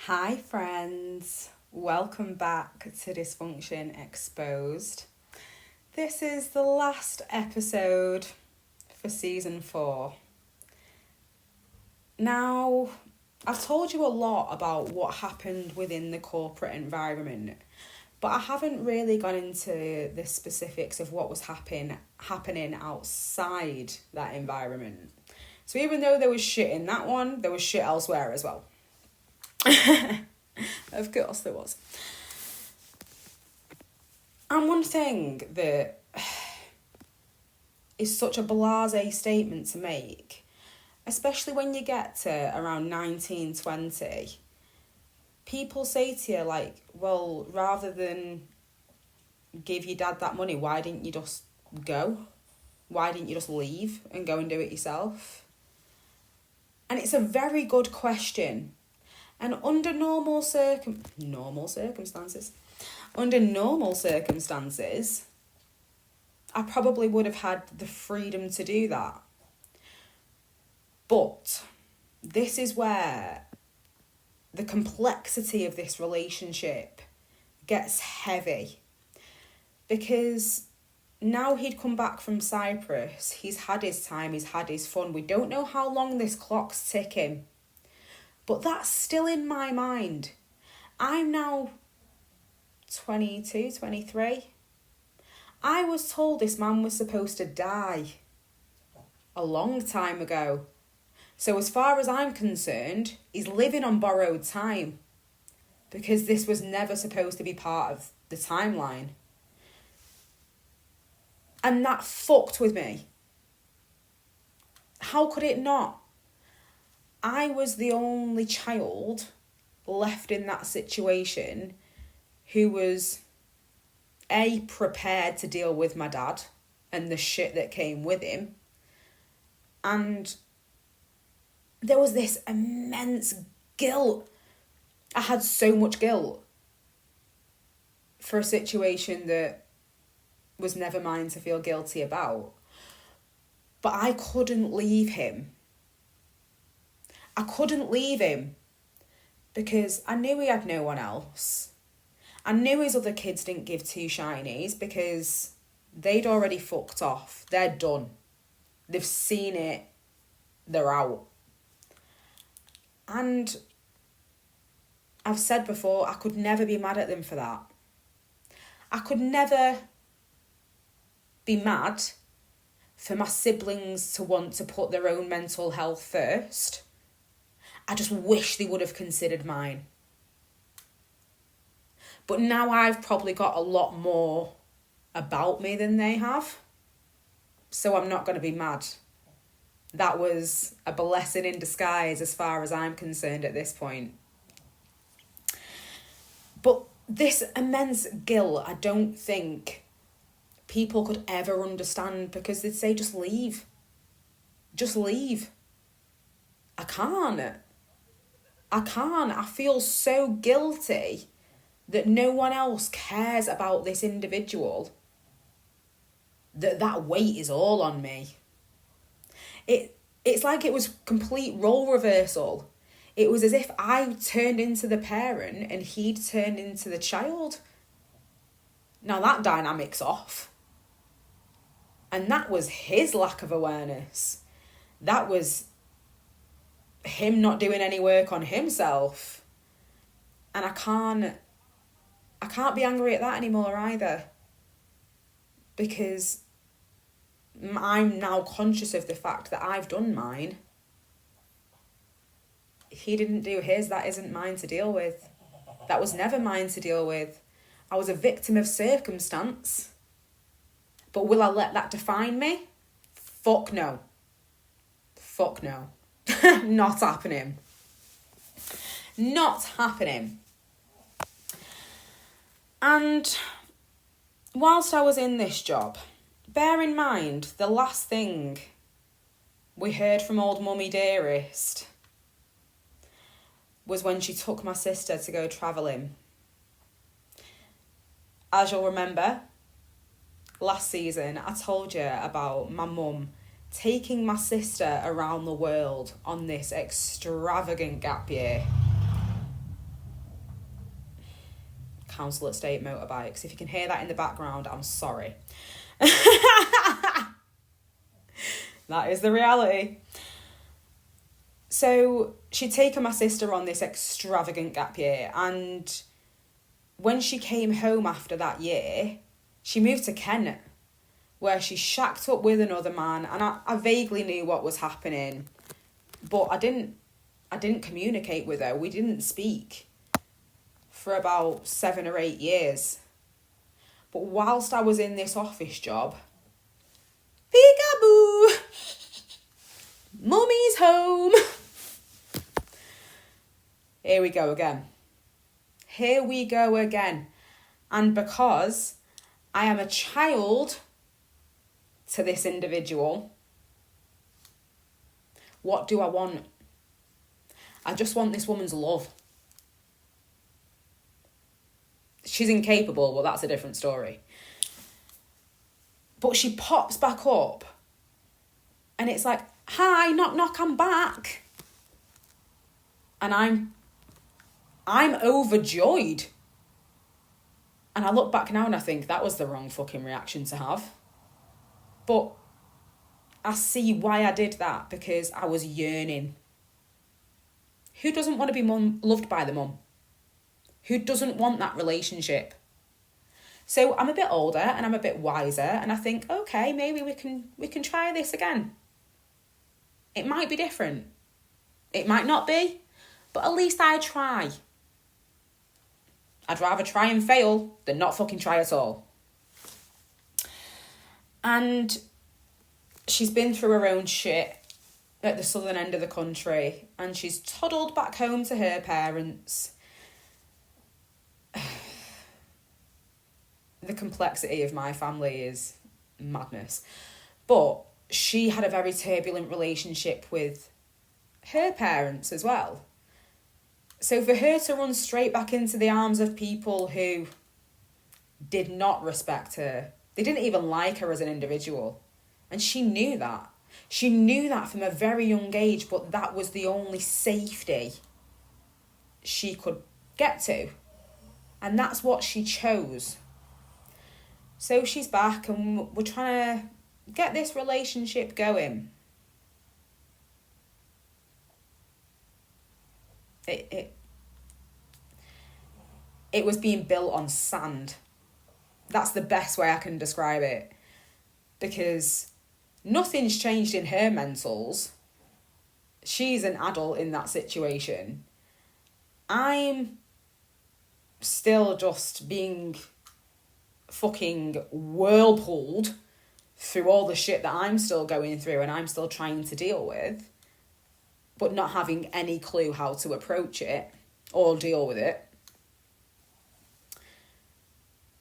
Hi friends, welcome back to Dysfunction Exposed. This is the last episode for season 4. Now, I've told you a lot about what happened within the corporate environment, but I haven't really gone into the specifics of what was happening outside that environment. So even though there was shit in that one, there was shit elsewhere as well. Of course there was. And one thing that is such a blasé statement to make, especially when you get to around 19, 20, people say to you like, well, rather than give your dad that money, why didn't you just go? Why didn't you just leave and go and do it yourself? And it's a very good question. And under normal circumstances, I probably would have had the freedom to do that. But this is where the complexity of this relationship gets heavy. Because now he'd come back from Cyprus, he's had his time, he's had his fun. We don't know how long this clock's ticking. But that's still in my mind. I'm now 22, 23. I was told this man was supposed to die a long time ago. So as far as I'm concerned, he's living on borrowed time because this was never supposed to be part of the timeline. And that fucked with me. How could it not? I was the only child left in that situation who was, A, prepared to deal with my dad and the shit that came with him. And there was this immense guilt. I had so much guilt for a situation that was never mine to feel guilty about. But I couldn't leave him. I couldn't leave him because I knew he had no one else. I knew his other kids didn't give two shinies because they'd already fucked off. They're done. They've seen it. They're out. And I've said before, I could never be mad at them for that. I could never be mad for my siblings to want to put their own mental health first. I just wish they would have considered mine. But now I've probably got a lot more about me than they have. So I'm not going to be mad. That was a blessing in disguise as far as I'm concerned at this point. But this immense guilt, I don't think people could ever understand because they'd say, just leave. Just leave. I can't. I feel so guilty that no one else cares about this individual, that weight is all on me. It's like it was complete role reversal. It was as if I turned into the parent and he'd turned into the child. Now that dynamic's off. And that was his lack of awareness. That was him not doing any work on himself. And I can't be angry at that anymore either, because I'm now conscious of the fact that I've done mine. He didn't do his. That isn't mine to deal with. That was never mine to deal with. I was a victim of circumstance. But will I let that define me? Fuck no. Fuck no. Not happening. Not happening. And whilst I was in this job, bear in mind the last thing we heard from old mummy dearest was when she took my sister to go travelling. As you'll remember, last season I told you about my mum taking my sister around the world on this extravagant gap year. council estate motorbikes. If you can hear that in the background, I'm sorry. That is the reality. So she'd taken my sister on this extravagant gap year, and when she came home after that year, she moved to Kent, where she shacked up with another man, and I vaguely knew what was happening, but I didn't communicate with her. We didn't speak for about 7 or 8 years. But whilst I was in this office job, peekaboo, mummy's home. Here we go again. Here we go again. And because I am a child to this individual, what do I want? I just want this woman's love. She's incapable, but that's a different story. But she pops back up, and it's like, hi, knock, knock, I'm back. And I'm overjoyed. And I look back now and I think that was the wrong fucking reaction to have. But I see why I did that, because I was yearning. Who doesn't want to be loved by the mum? Who doesn't want that relationship? So I'm a bit older and I'm a bit wiser, and I think, okay, maybe we can try this again. It might be different. It might not be, but at least I try. I'd rather try and fail than not fucking try at all. And she's been through her own shit at the southern end of the country, and she's toddled back home to her parents. The complexity of my family is madness. But she had a very turbulent relationship with her parents as well. So for her to run straight back into the arms of people who did not respect her, they didn't even like her as an individual. And she knew that. She knew that from a very young age, but that was the only safety she could get to. And that's what she chose. So she's back, and we're trying to get this relationship going. It was being built on sand. That's the best way I can describe it. Because nothing's changed in her mentals. She's an adult in that situation. I'm still just being fucking whirlpooled through all the shit that I'm still going through and I'm still trying to deal with, but not having any clue how to approach it or deal with it.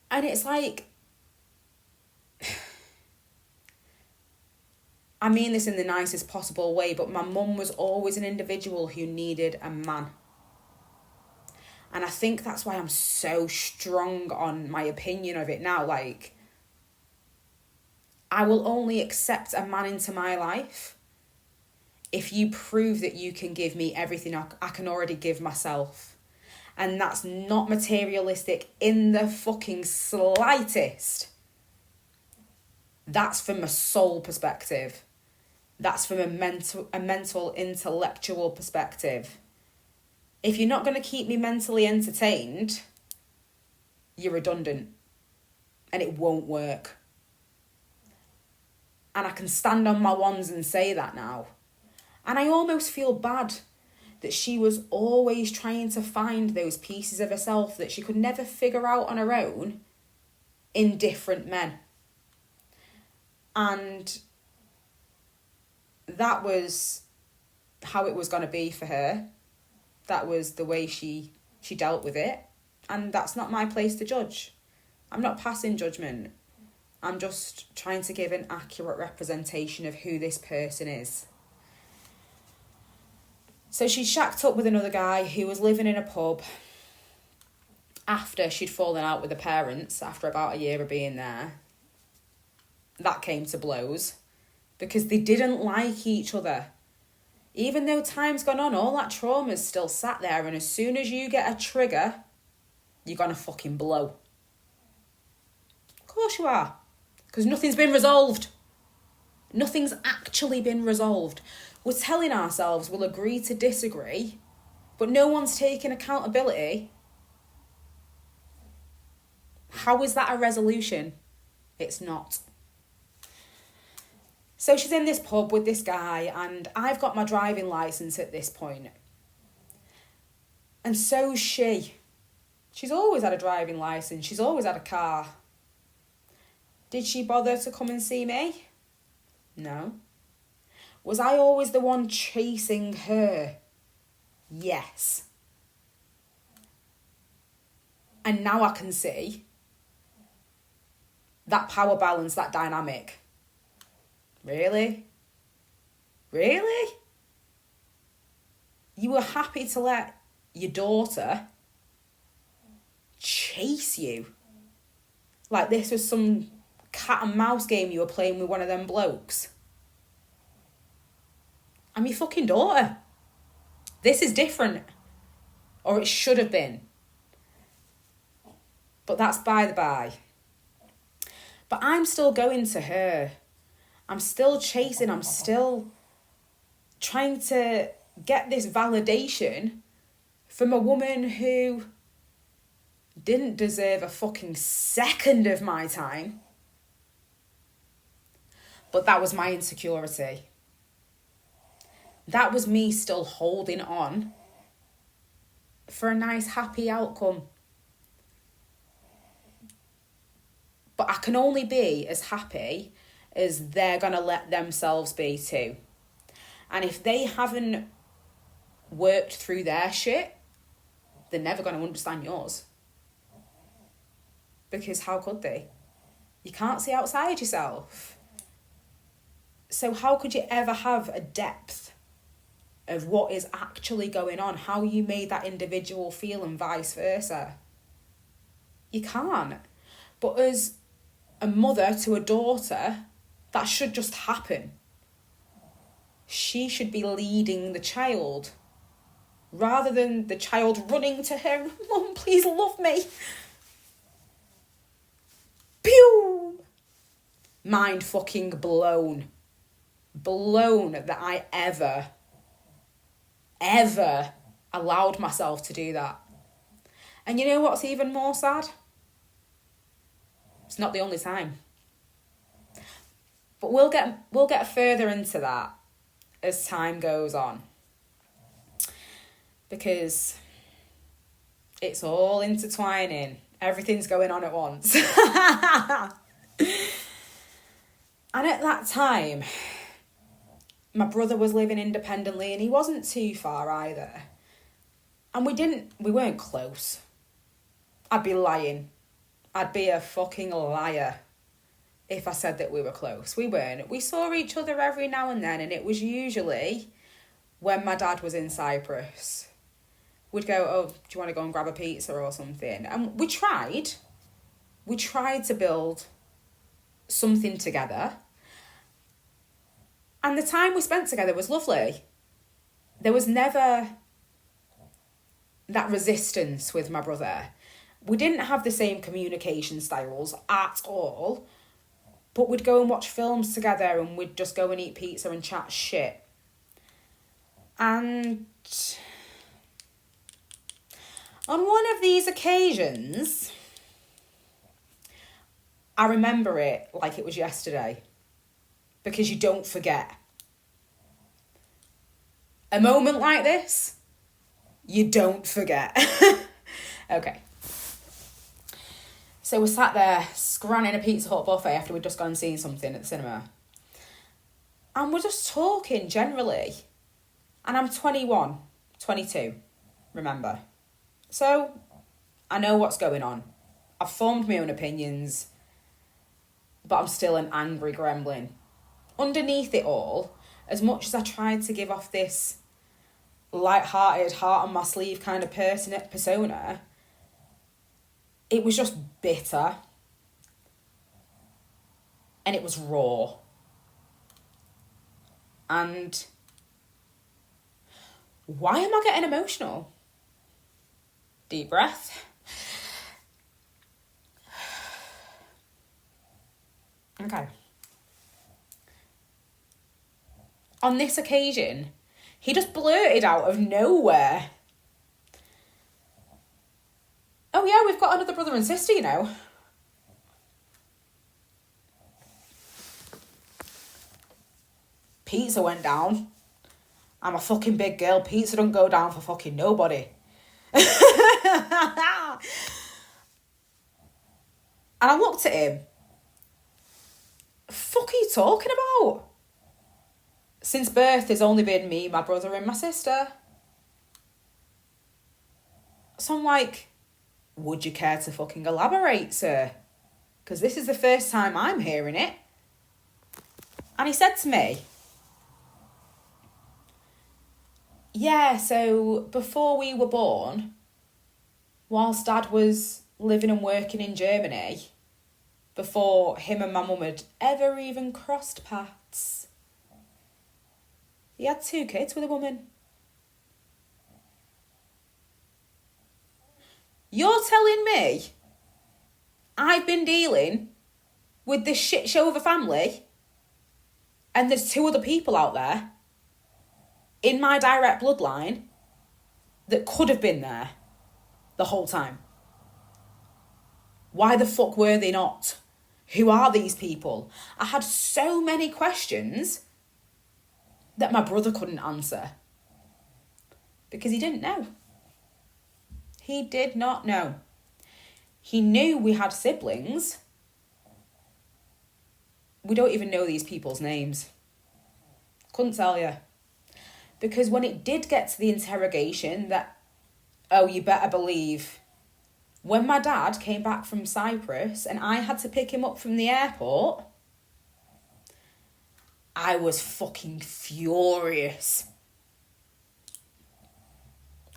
And it's like, I mean this in the nicest possible way, but my mum was always an individual who needed a man. And I think that's why I'm so strong on my opinion of it now. Like, I will only accept a man into my life if you prove that you can give me everything I can already give myself. And that's not materialistic in the fucking slightest. That's from a soul perspective. That's from a mental, intellectual perspective. If you're not going to keep me mentally entertained, you're redundant. And it won't work. And I can stand on my ones and say that now. And I almost feel bad that she was always trying to find those pieces of herself that she could never figure out on her own in different men. And that was how it was going to be for her. That was the way she dealt with it. And that's not my place to judge. I'm not passing judgment. I'm just trying to give an accurate representation of who this person is. So she shacked up with another guy who was living in a pub after she'd fallen out with the parents, after about a year of being there. That came to blows because they didn't like each other. Even though time's gone on, all that trauma's still sat there, and as soon as you get a trigger, you're going to fucking blow. Of course you are. Because nothing's been resolved. Nothing's actually been resolved. We're telling ourselves we'll agree to disagree, but no one's taking accountability. How is that a resolution? It's not. So she's in this pub with this guy, and I've got my driving licence at this point. And so's she. She's always had a driving licence. She's always had a car. Did she bother to come and see me? No. Was I always the one chasing her? Yes. And now I can see that power balance, that dynamic. Really? Really? You were happy to let your daughter chase you? Like this was some cat and mouse game you were playing with one of them blokes? I'm your fucking daughter. This is different. Or it should have been. But that's by the by. But I'm still going to her. I'm still chasing. I'm still trying to get this validation from a woman who didn't deserve a fucking second of my time. But that was my insecurity. That was me still holding on for a nice, happy outcome. But I can only be as happy as they're going to let themselves be too. And if they haven't worked through their shit, they're never going to understand yours. Because how could they? You can't see outside yourself. So how could you ever have a depth of what is actually going on, how you made that individual feel and vice versa? You can't. But as a mother to a daughter, that should just happen. She should be leading the child rather than the child running to her, Mum, please love me. Pew! Mind fucking blown. Blown that I ever allowed myself to do that. And you know what's even more sad? It's not the only time. But we'll get further into that as time goes on. Because it's all intertwining. Everything's going on at once. And at that time, my brother was living independently and he wasn't too far either. And we weren't close. I'd be lying. I'd be a fucking liar if I said that we were close. We weren't. We saw each other every now and then, and it was usually when my dad was in Cyprus. We'd go, oh, do you want to go and grab a pizza or something? And we tried. We tried to build something together. And the time we spent together was lovely. There was never that resistance with my brother. We didn't have the same communication styles at all. But we'd go and watch films together and we'd just go and eat pizza and chat shit. And on one of these occasions, I remember it like it was yesterday. Because you don't forget. A moment like this, you don't forget. Okay. So we sat there scranning a Pizza Hut buffet after we'd just gone and seen something at the cinema. And we're just talking generally. And I'm 21, 22, remember. So I know what's going on. I've formed my own opinions, but I'm still an angry gremlin. Underneath it all, as much as I tried to give off this light-hearted, heart on my sleeve kind of persona, it was just bitter. And it was raw. And why am I getting emotional? Deep breath. Okay. On this occasion, he just blurted out of nowhere, "Oh yeah, we've got another brother and sister, you know." Pizza went down. I'm a fucking big girl. Pizza don't go down for fucking nobody. And I looked at him. Fuck are you talking about? Since birth, there's only been me, my brother, and my sister. So I'm like, would you care to fucking elaborate, sir? Because this is the first time I'm hearing it. And he said to me, "Yeah, so before we were born, whilst Dad was living and working in Germany, before him and my mum had ever even crossed paths, he had 2 kids with a woman." You're telling me I've been dealing with this shit show of a family and there's 2 other people out there in my direct bloodline that could have been there the whole time? Why the fuck were they not? Who are these people? I had so many questions that my brother couldn't answer because he didn't know. He did not know. He knew we had siblings. We don't even know these people's names. Couldn't tell you. Because when it did get to the interrogation that, oh, you better believe, when my dad came back from Cyprus and I had to pick him up from the airport, I was fucking furious.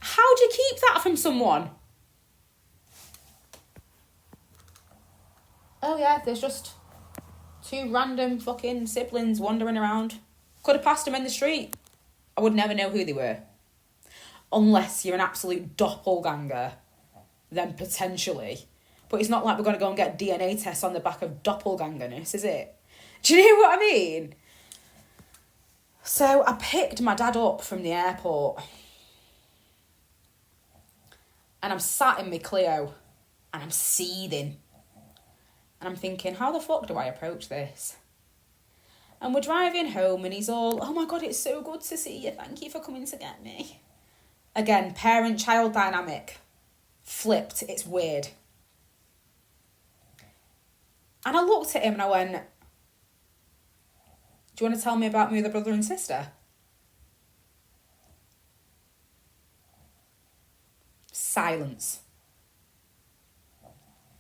How'd you keep that from someone? Oh yeah, there's just 2 random fucking siblings wandering around. Could have passed them in the street. I would never know who they were. Unless you're an absolute doppelganger, then potentially. But it's not like we're going to go and get DNA tests on the back of doppelgangerness, is it? Do you know what I mean? So I picked my dad up from the airport. And I'm sat in my Clio. And I'm seething. And I'm thinking, how the fuck do I approach this? And we're driving home and he's all, "Oh my God, it's so good to see you. Thank you for coming to get me." Again, parent-child dynamic. Flipped. It's weird. And I looked at him and I went, "Do you want to tell me about my other brother and sister?" Silence.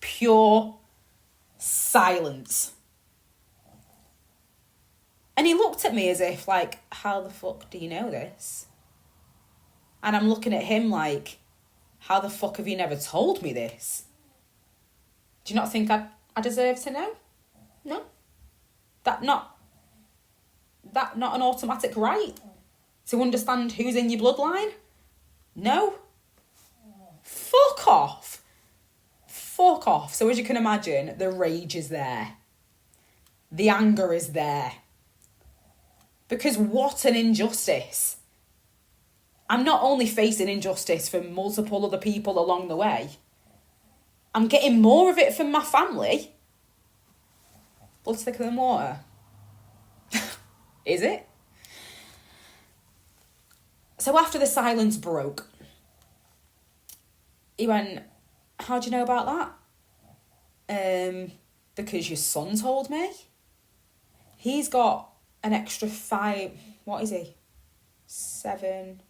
Pure silence. And he looked at me as if, like, how the fuck do you know this? And I'm looking at him like, how the fuck have you never told me this? Do you not think I deserve to know? No. That not an automatic right to understand who's in your bloodline? No. Fuck off. Fuck off. So as you can imagine, the rage is there. The anger is there. Because what an injustice. I'm not only facing injustice from multiple other people along the way, I'm getting more of it from my family. Blood's thicker than water. Is it? So after the silence broke, he went, "How do you know about that?" Because your son told me. He's got an extra 5, what is he? 7,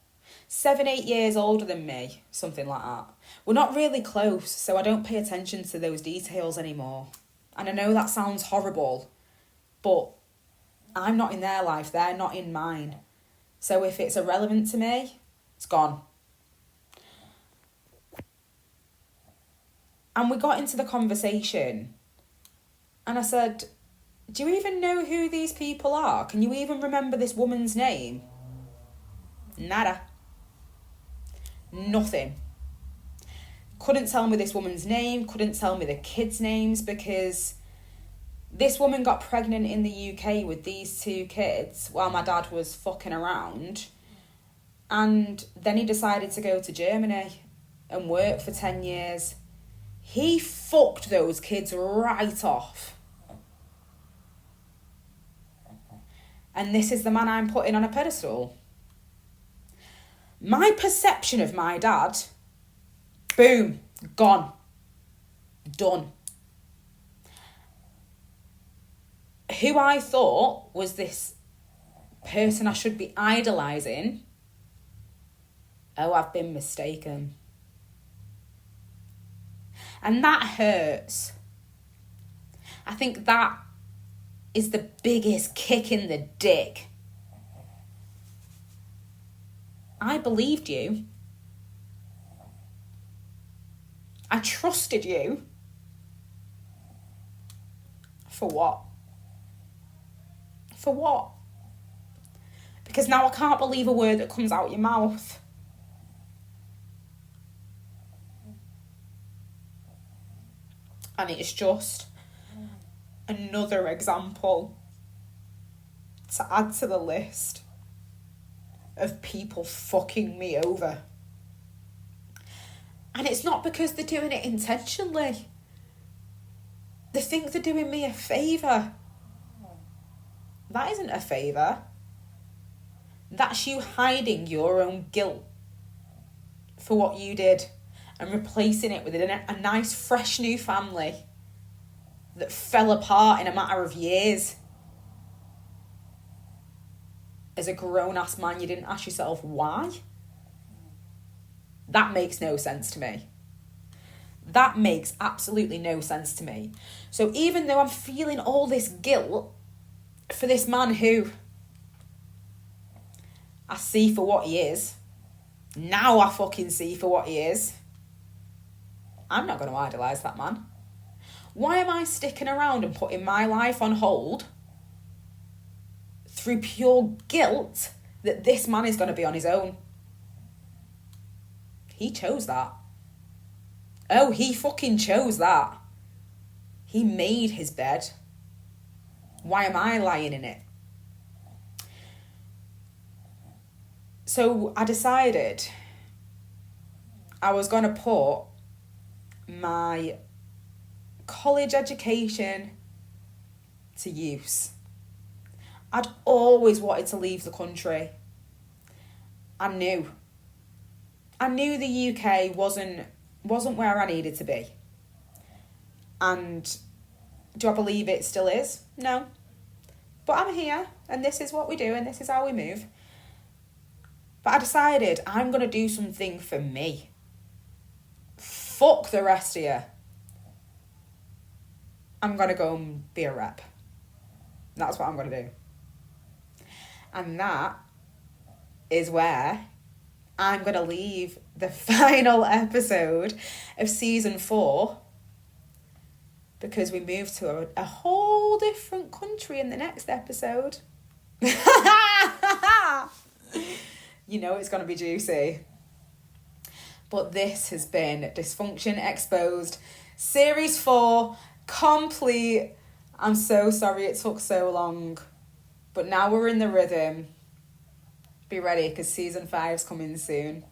8 years older than me, something like that. We're not really close, so I don't pay attention to those details anymore. And I know that sounds horrible, but I'm not in their life, they're not in mine. So if it's irrelevant to me, it's gone. And we got into the conversation, and I said, "Do you even know who these people are? Can you even remember this woman's name?" Nada. Nothing. Couldn't tell me this woman's name, couldn't tell me the kids' names, because This woman got pregnant in the UK with these 2 kids while my dad was fucking around. And then he decided to go to Germany and work for 10 years. He fucked those kids right off. And this is the man I'm putting on a pedestal. My perception of my dad, boom, gone. Done. Who I thought was this person I should be idolising, oh, I've been mistaken. And that hurts. I think that is the biggest kick in the dick. I believed you. I trusted you. For what? For what? Because now I can't believe a word that comes out your mouth. And it's just another example to add to the list of people fucking me over. And it's not because they're doing it intentionally. They think they're doing me a favour. That isn't a favour. That's you hiding your own guilt for what you did and replacing it with a nice, fresh new family that fell apart in a matter of years. As a grown-ass man, you didn't ask yourself why? That makes no sense to me. That makes absolutely no sense to me. So even though I'm feeling all this guilt for this man who I see for what he is, now I fucking see for what he is, I'm not going to idolise that man. Why am I sticking around and putting my life on hold through pure guilt that this man is going to be on his own? He chose that. Oh, he fucking chose that. He made his bed. Why am I lying in it? So I decided I was going to put my college education to use. I'd always wanted to leave the country. I knew the UK wasn't where I needed to be. And do I believe it still is? No. But I'm here, and this is what we do, and this is how we move. But I decided I'm going to do something for me. Fuck the rest of you. I'm going to go and be a rep. That's what I'm going to do. And that is where I'm going to leave the final episode of season 4, because we move to a whole different country in the next episode. You know it's going to be juicy. But this has been Dysfunction Exposed, Series 4, complete. I'm so sorry it took so long. But now we're in the rhythm. Be ready, because season 5's coming soon.